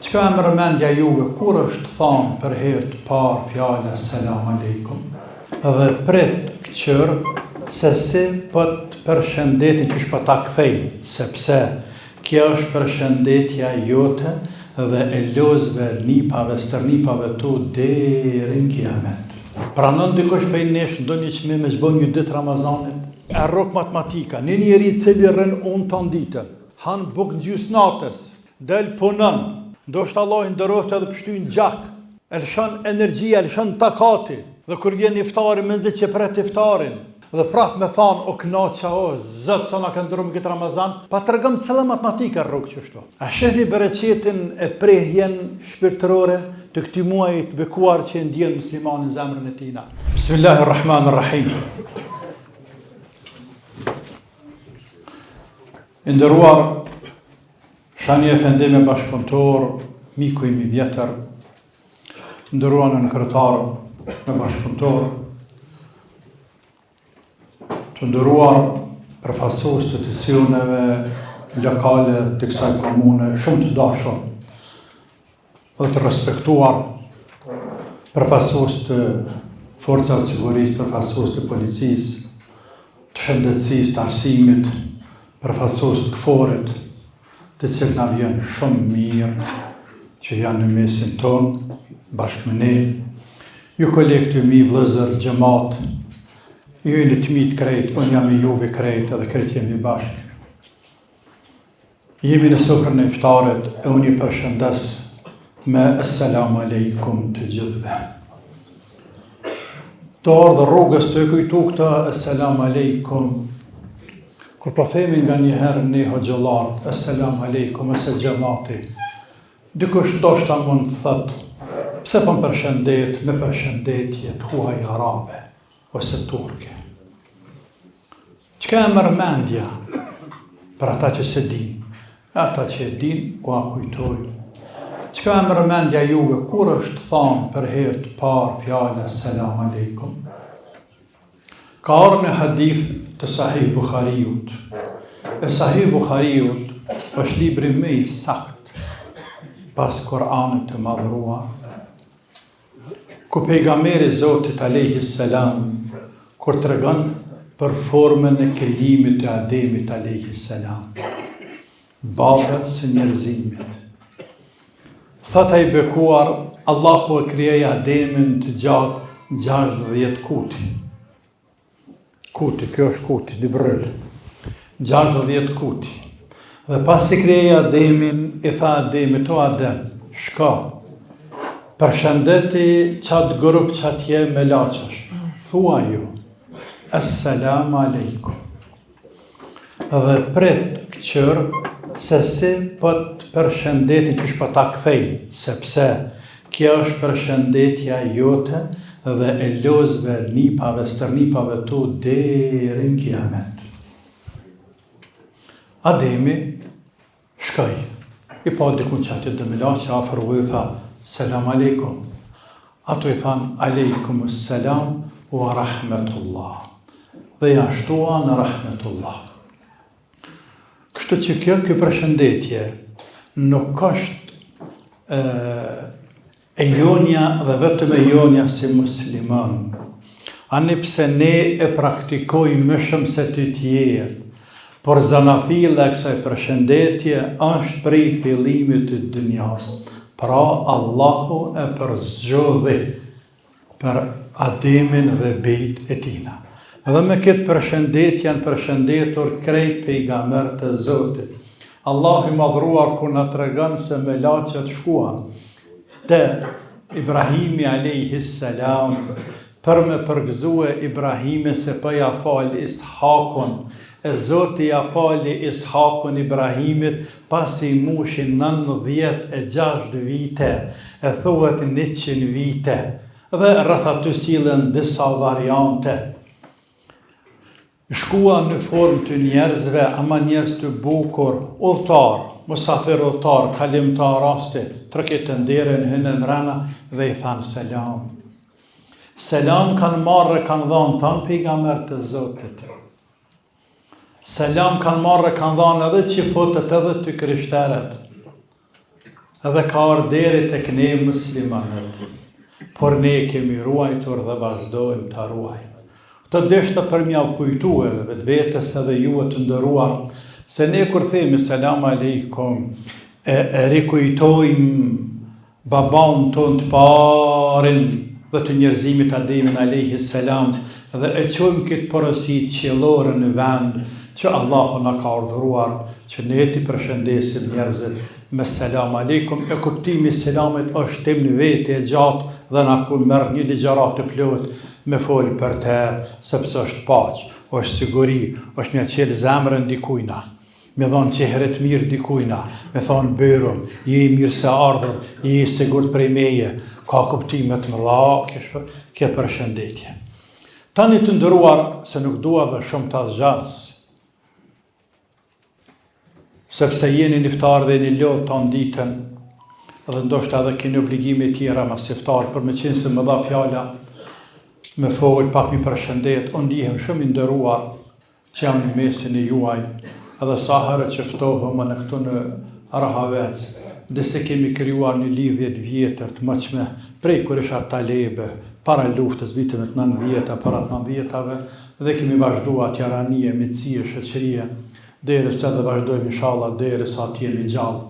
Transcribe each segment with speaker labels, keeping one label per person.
Speaker 1: Çka e mërmendja juve kur është thanë për herë të parë fjala selam aleikum dhe prit këqër se si pët përshëndeti që shpa ta kthejnë, sepse kjo është përshëndetja jote dhe e lozve nipave, stërnipave tu deri në kiamet. Pranon dikush prej nesh ndonjë çmim me zbon një ditë Ramazanit? E rrok matematika, një njeri cili rën unë të nditën, han buk në gjysë natës, del punon, ndoshta Allah i ndëroftë edhe pështyjnë gjak, elshon energjia, elshon takati, dhe kur vjen iftari me zë që pret iftarin, dhe prap me thanë, o kënaqa o, zëtë sa na ka ndërru me këtë Ramazan, pa të rëgëm cëlla matematika rrugë qështu. A shëhni bereqetin e prehjen shpirtërore të këti muaj të bekuar që e ndjen muslimanin zemrën e tina. Bismillahirrahmanirrahim. Ndëruar, Shani Efendi me bashkëpunëtor, miku im i vjetër, ndëruar në kryetar me bashkëpunëtor, të ndëruar përfaqësues të institucioneve lokale të kësaj komune, shumë të dashur dhe të respektuar, përfaqësues të forcat sigurisë, përfaqësues të policisë, të shëndetësisë, të arsimit, përfaqësues të këforit, të cilët na vjen shumë mirë që janë në mesin tonë, bashkë me ne, ju kolektë mi vëllezër xhamat, ju jeni të mi të krejt, unë jam i juve krejt edhe krejt jemi bashkë. Jemi në sofrën e iftarit e unë i përshëndes me assalamu alaikum të gjithëve. Të ardhë rrugës të e kujtu këta assalamu alaikum, kur të themi nga njëherë ne hoxhallarët, assalamu alaikum, ose xhamati, dikush ndoshta mund të thëtë, pse po më përshëndet me përshëndetje të huaj arabe ose turke. Çka e mërmendja për ata që se din, ata që e din, ku a kujtoj. Çka e mërmendja juve kur është thanë për herë të parë fjala selam aleikum? Ka ardhur në hadith të Sahih Buhariut. E Sahih Buhariut është libri më i sakt pas Kur'anit të madhruar, ku pejgamberi Zotit alayhi salam kur tregon për formën e krijimit të Ademit alayhi salam, babës së njerëzimit. Thot ai bekuar, Allahu e krijoi Ademin të gjatë 60 kuti. Kuti, kjo është kuti, libryl. 60 kuti. Dhe pasi krijoi Ademin, i tha Ademit, o Adem, shko, përshëndeti qatë grup që atje me laqash, thua ju, assalamu alaikum. Dhe prit këqër, se si pët përshëndeti që shpa ta kthejnë, sepse kjo është përshëndetja jote dhe e lozve nipave, stërnipave tu deri në kiamet. Ademi shkoj, i pa dikun që atje dëmila që afer u i tha, selam aleikum. Ato i thanë, aleikum selam wa rahmetullah. Dhe ja shtua në rahmetullah. Kështu që kjo përshëndetje nuk është e jonja dhe vetëm e jonja si musliman. Ani pse ne e praktikojmë më shumë se të tjerë, por zanafila e kësaj përshëndetje është prej fillimit të dunjas. Pra Allahu e përzgjodhi për Ademin dhe bijt e tina. Dhe me këtë përshëndetje janë përshëndetur krejt pejgamberët e Zotit. Allahu i madhruar kur na tregon se me laçet shkuan te Ibrahimi alayhi salam për me përgëzue Ibrahimi se për ja fali Ishakun, e Zoti ja fali Ishakun Ibrahimit pasi mushin 96 vite, e thuhet 100 vite, dhe rreth aty sillen disa variante. Shkua në formë të njerëzve, ama njerëz të bukur, udhëtar, musafir udhëtar, kalimtar rasti, tërkitën derën, hynën mrena dhe i thanë selam. Selam kanë marrë, kanë dhanë tanë pejgamberët e Zotit. Selam kanë marrë, kanë dhanë edhe qifotët edhe të krishterët. edhe ka arderi tek ne muslimanët, por ne kemi ruajtur dhe vazhdojmë të ruajmë. Të deshte për mja kujtue vetvetes edhe ju të ndëruar, se ne kur themi selam aleikum, e rikujtojmë baban ton të parin dhe të njerëzimit Ademin alayhi salam, dhe e qojmë këtë porosit qiellore në vend që Allahu na ka urdhëruar që ne t'i përshëndesim njerëzit me selam aleikum. E kuptimi selamit është tim në vete e gjatë dhe na ku merr një ligjërat të plot me fol për te, sepse është paqë, është siguri, është mja qelë zemrën dikujna, me thonë qehret mirë dikujna, me thonë bërëm, je i mirë se ardhër, je i sigurt prej meje, ka kuptimet më dha, kje përshëndetje. Tani të ndëruar, se nuk dua dhe shumë të zgjas, sepse jeni niftar dhe një lodh të nditën, dhe ndoshta edhe keni obligime tjera mas iftar, për me qenë se më dha fjala, me fol pak mi përshëndet, unë ndihem shumë i ndëruar që jam në mesin e juaj, edhe sa herë që ftohëm në këtu në Rahavec, dhe se kemi krijuar një lidhje të vjetër të mëqme, prej kur isha talebe, para luftës, viteve të 90-ta, para 90-tave, dhe kemi vazhduar tjaranie, miqësie, shoqërie, derisa dhe vazhdojmë inshallah derisa të jemi gjallë.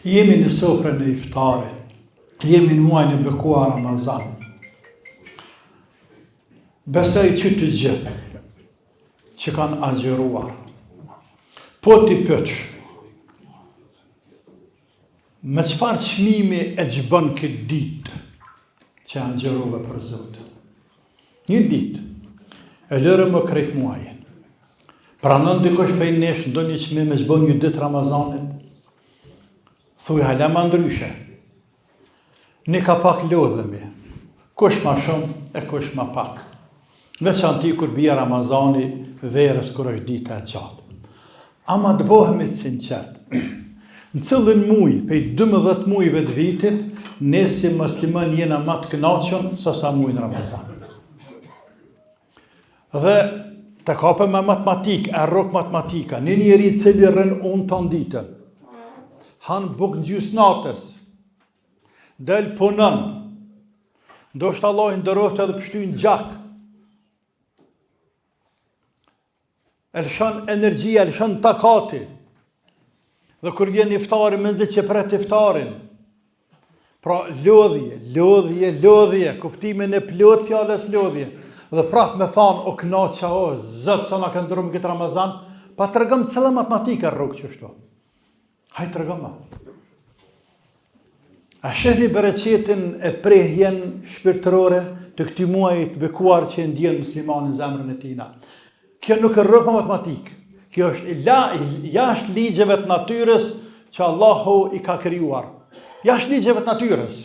Speaker 1: Jemi në sofrën e iftarit, jemi në muajin e bekuar Ramazan. Besoj që të gjithë që kanë agjeruar, po t'i pëtsh, me çfarë çmimi e gjbën këtë ditë që agjeruve për Zotë. Një ditë, e lërë më krejt muajin. Pranon dikush prej nesh ndonjë çmim me çbën një ditë Ramazanit, thuj hala ma ndryshe. Ne ka pak lodhemi, kush ma shumë e kush ma pak. Veçanti kur bia Ramazani, verës kur është dita e gjatë. Ama të bohemi të sinqert. Në cëllën muj, pej 12 mujve të vitit, ne si musliman jena ma të kënaqur se sa muj në Ramazan. Dhe të kapëm me matematik, e rrok matematika, një njeri cili rën unë të nditën, hanë buk në gjysë natës, del punën, ndoshta Allah i ndëroft edhe pështyjnë gjak, elshon energjia, elshon takati. Dhe kur vjen iftari, mënzi që pret iftarin. Pra lodhje, kuptimin e plot fjales lodhje. Dhe prap me thanë, o knaqa o, zëtë sa na kanë ndërruar këtë Ramazan, pa të rëgëm cëllë matematika rrugë që shto. Hajtë të rëgëma. A shëhni bereqetin e prehjen shpirtërore të këti muajit bekuar që e ndjen muslimanin zemrën e tina. Kjo nuk e rrëk me matematikë. Kjo është jashtë ligjeve të natyrës që Allahu i ka krijuar. Jashtë ligjeve të natyrës.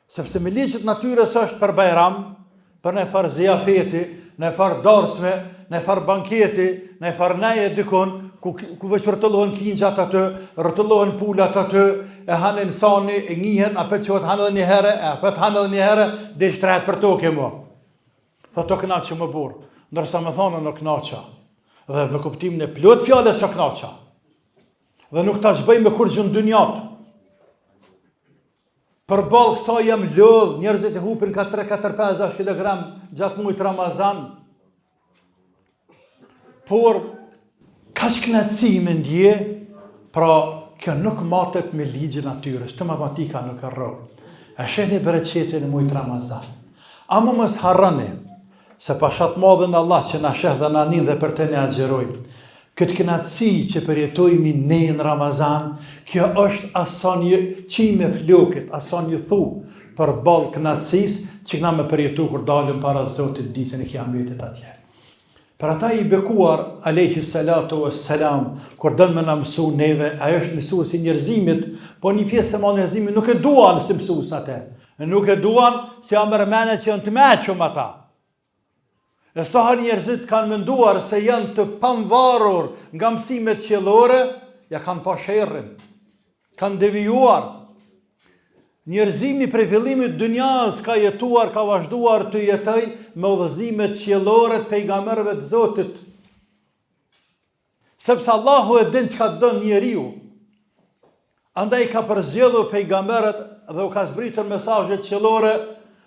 Speaker 1: Sepse me ligjet të natyrës është për bajram, për në farë zjafeti, në farë darsme, në farë banketi, në farë neje dikon, ku veç rëtëllohen kingjat atë, rëtëllohen pulat atë, e hanë insani, e njihet, apet që hanë edhe një herë, e apet hanë edhe një herë, dhe i shtrehet për toke mo. Tha to knaqë që më burë, ndërsa me thonë në knaqa. Dhe me kuptimin e plot fjales që knaqa. Dhe nuk ta zhbëj me kur gjënë dynjat. Për balë kësa jam lodh, njerëzit e hupin ka 3-4-5 kg gjatë mujtë Ramazan. Por, ka që knatësi me ndje, pra kjo nuk matet me ligjën natyrës, të matematika nuk e rrë. E sheni bereqetin e mujtë Ramazan. Ama mos harrani, se pashat madhën Allah që na sheh dhe na nin dhe për të ne agjerojmë. Këtë kënaqësi që përjetojmë ne në Ramazan, kjo është asa një qime flokit, asa një thu për balë kënaqësisë që këna me përjetu kur dalim para Zotit ditën e kiametit atje. Për ata i bekuar, alayhi salatu wassalam, kur dënë me na mësu neve, ajo është mësues i njerëzimit, po një pjesë e ma njerëzimit nuk e duan si mësues atë. Nuk e duan si amërmene që janë të meqëm ata. E sa herë njerëzit kanë menduar se janë të pavarur nga mësimet qiellore, ja kanë pa sherrin, kanë devijuar. Njerëzimi prej fillimit të dunjas ka jetuar, ka vazhduar të jetoj me udhëzimet qiellore të pejgamberëve të Zotit. Sepse Allahu e din çka don njeriu. Andaj ka përzgjedhur pejgamberët dhe u ka zbritur mesazhet qellore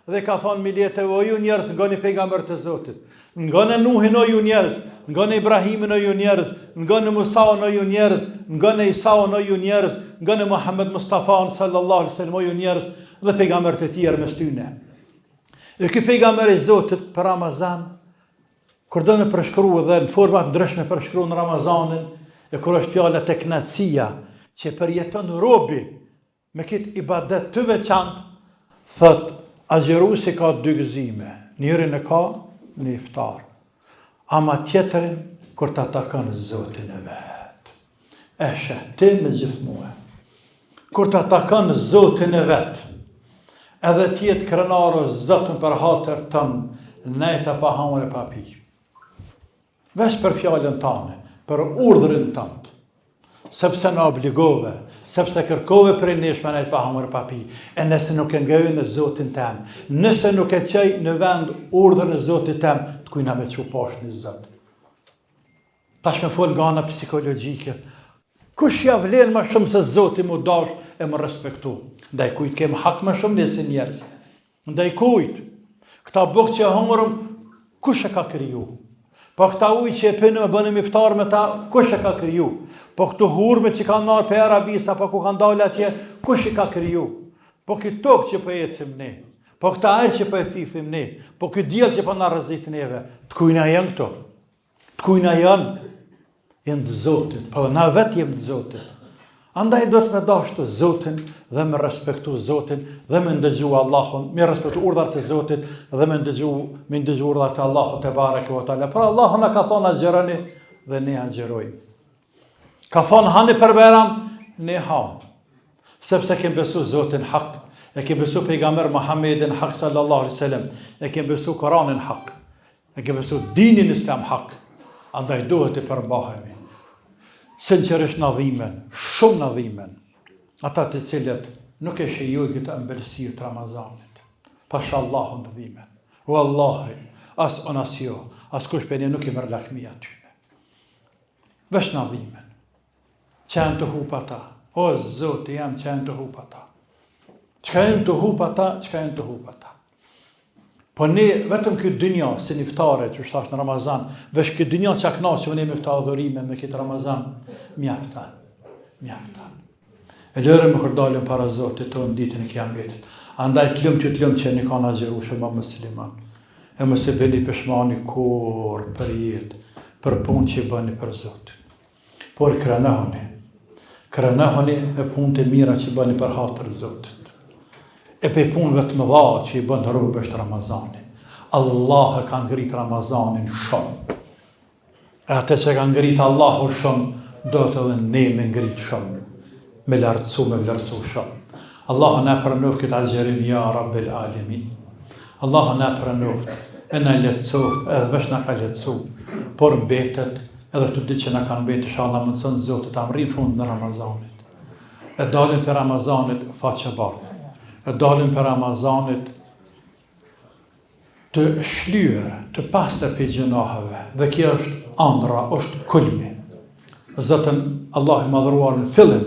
Speaker 1: dhe ka thonë miljeteve o ju njerëz, ngoni pejgamberët e Zotit. Ngoni Nuhin o ju njerëz, ngoni Ibrahimin o ju njerëz, ngoni Musaun o ju njerëz, ngoni Isaun o ju njerëz, ngoni Muhammed Mustafa sallallahu alaihi wasallam o ju njerëz dhe pejgamberët e tjerë mes tyre. E ky pejgamber i Zotit për Ramazan, kur do në përshkruaj dhe në forma të ndryshme përshkruan Ramazanin, e kur është fjala tek kënaqësia që përjeton robi me këtë ibadet të veçantë, thot agjeruesi ka dy gëzime, njërin e ka në iftar, ama tjetërin kur ta takon Zotin e vet. E shëhtim me gjithmonë. Kur ta takon Zotin e vet, edhe tjetë krenaro Zotin për hatër tënë, nejta pa hamër e pa pi. Vesh për fjallën tane, për urdhërin tënë, sepse në obligove, sepse kërkove për nesh me nejtë pa hamër e pa pi, e nëse nuk e ngejë në Zotin tem, nëse nuk e qej në vend urdhër në Zotin tem, të kujna me që poshtë një Zot. Tash me fol nga ana psikologjike, kush ja vlen më shumë se Zoti mu dash e më respektu? Ndaj kujt kem hak më shumë nëse njerëz. Ndaj kujt? Këta bukë që humërëm, kush e ka kriju? Po këta ujë që e pinë me bënim iftar me ta, kush e ka kriju? Po këtu hurme që kanë nërë për Arabisa, po ku kanë dalë atje, kush e ka kriju? Po këtë tokë që po ecim ne, po këta ajrë që po e thithim ne, po këtë djelë që po në rëzit neve, të kujna janë këto? Të kujna janë? Jenë të Zotit, po na vetë jem të Zotit. Andaj do të me dashtë Zotin dhe me respektu Zotin dhe me ndëgju Allahun, me respektu urdhart e Zotit dhe me ndëgju urdhart e Allahut te bareke ve teala. Pra Allahu na ka thonë agjeroni dhe ne agjerojmë. Ka thonë hani për Bajram, ne ham. Sepse kem besu Zotin hak, e kem besu pejgamber Muhammedin hak sallallahu alaihi wasallam, e kem besu Kur'anin hak, e kem besu dinin Islam hak. Andaj duhet të përmbahemi. Sinqerisht në dhimen, shumë në dhimen, ata të cilët nuk e shijoj këtë ëmbëlsirë të Ramazanit. Pasha Allahun të dhimen. O Allahi, as unë as jo, as kush për një nuk i mërë lakmi atyne. Vesh në dhimen. Qenë të hupa ta. O Zotë, jam qenë të hupa ta. Qka jenë të hupa ta, qka jenë të hupa ta. Po ne, vetëm këtë dynja, si një ftare që është në Ramazan, vesh këtë dynja që akna që ne me këta adhurime, me këtë Ramazan, mjaftan. E lërëm më kërdalim para Zotit të në ditën e Kiametit. Andaj të lëmë që një kanë agjeru shë ma musliman. E më se veli peshmani kur për jetë, për punë që i bëni për Zotit. Por krenahoni e punë të mira që i bëni për hatër Zotit. E pe punëve të mëdha që i bënë rrugë është Ramazani. Allah e ka ngritë Ramazanin shumë. E atë që ka ngritë Allahu shumë, do të edhe ne me ngritë shumë. Me lartësu, me vlerësu shumë. Allah në përnuf këtë agjerim, ja Rabbil Alemin. Allah në përnuf, e në letësu, edhe vesh në ka letësu, por mbetet, edhe të ditë që në kanë betë, shala mëndësën Zotit, amrin fund në Ramazanit. E dalin për Ramazanit faqe bardhë. E dalim për Ramazanit të shlyer, të pastër për gjunaheve, dhe kjo është andra, është kulmi. Zotën Allah i madhruar në fillim,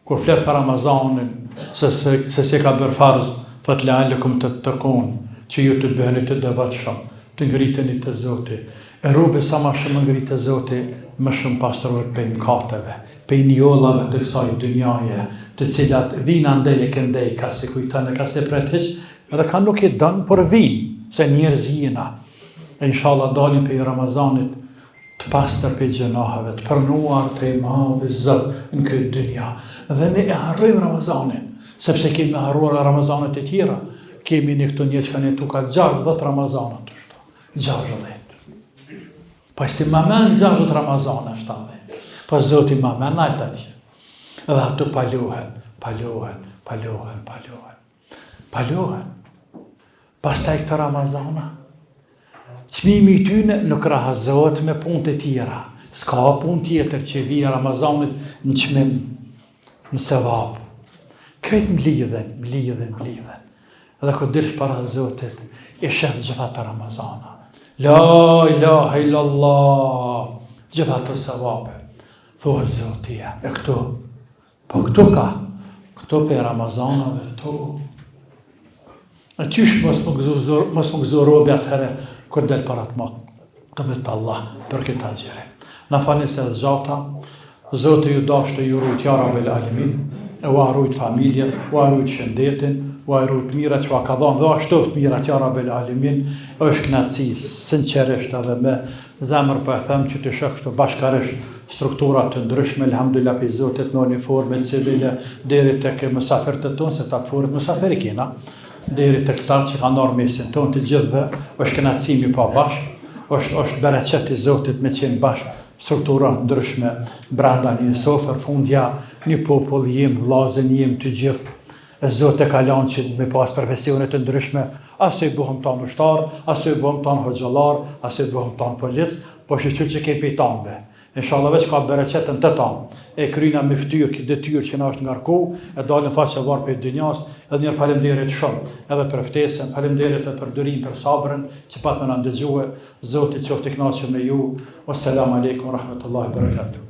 Speaker 1: kur flet për Ramazanin, se se ka bërë farz, thot leallekum të tëkun, që ju të bëheni të devotshëm, të ngriteni të Zoti. E robi sa ma shumë ngritë të Zoti, më shumë pastëror për mëkateve, për njollave të kësaj dynjaje, të cilat vinë andej e këndej, ka se kujtane, ka se pretëq, edhe ka nuk e dënë, por vinë, se njerëz jena. E inshallah dalim për Ramazanit të pastër për gjunaheve, të përnuar të i madhi Zot në këtë dynja. Dhe ne e harrojmë Ramazanin, sepse kemi harruar Ramazanit e tjera. Kemi një këtu një që kanë jetu ka 60 Ramazanat të shto. 60. Pa si mamen 60 Ramazanat 70. Pa Zoti mamen altë atje. Dhe ato palohen. Pastaj këta Ramazana, çmimi i tyne nuk rahazohet me punë të tjera. S'ka punë tjetër që vijë Ramazanit në çmim, në sevap. Krejt mlidhen. Dhe kur dilsh para Zotit, i shet gjitha të Ramazana. La ilaha illallah, gjitha të sevape. Thuhet Zotia, e këtu, po këtu ka, këto për Ramazanave to. Në qysh mos më gëzo robi atëherë kër del para të matë. Këtë të Allah për këtë agjere. Në falni se zgjata, Zotë ju dashtë ju rujt ja Rabbel Alemin, u arrujt familjen, u arrujt shëndetin, u arrujt mira që ka dhanë, dhe ashtoft mira ja Rabbel Alemin, është knatësi, sinqerisht edhe me zemër për e them që të shëkshtu bashkarisht strukturat të ndryshme, elhamdulillah për Zotit në uniforme, civile, deri të ke mësafir të tonë, se të të furit mësafir i kena, deri të këta që ka nërë mesin tonë të gjithve, është knatësimi pa bashkë, është bereqet i Zotit me qenë bashkë, struktura ndryshme brenda një sofër, fundja një popull jem, vllazën jem të gjithë, e Zotë e kalon që me pas profesionet të ndryshme, aso i bëhëm tanë ushtar, aso i bëhëm tanë hoxhallar, aso i bëhëm tanë polic, po që ke pejtanve. Inshallah veç ka bereqetën të tanë, e kryna me ftyrë, detyrë që na është ngarku, e dalin faqe varë për dynjas, edhe njërë falemderit shumë, edhe për ftesën, falemderit edhe për durim, për sabrën, që pat me në ndëgjue, Zotit qoftë i kënaqur me ju, wassalamu alaikum wa rahmatullahi wa barakatuh.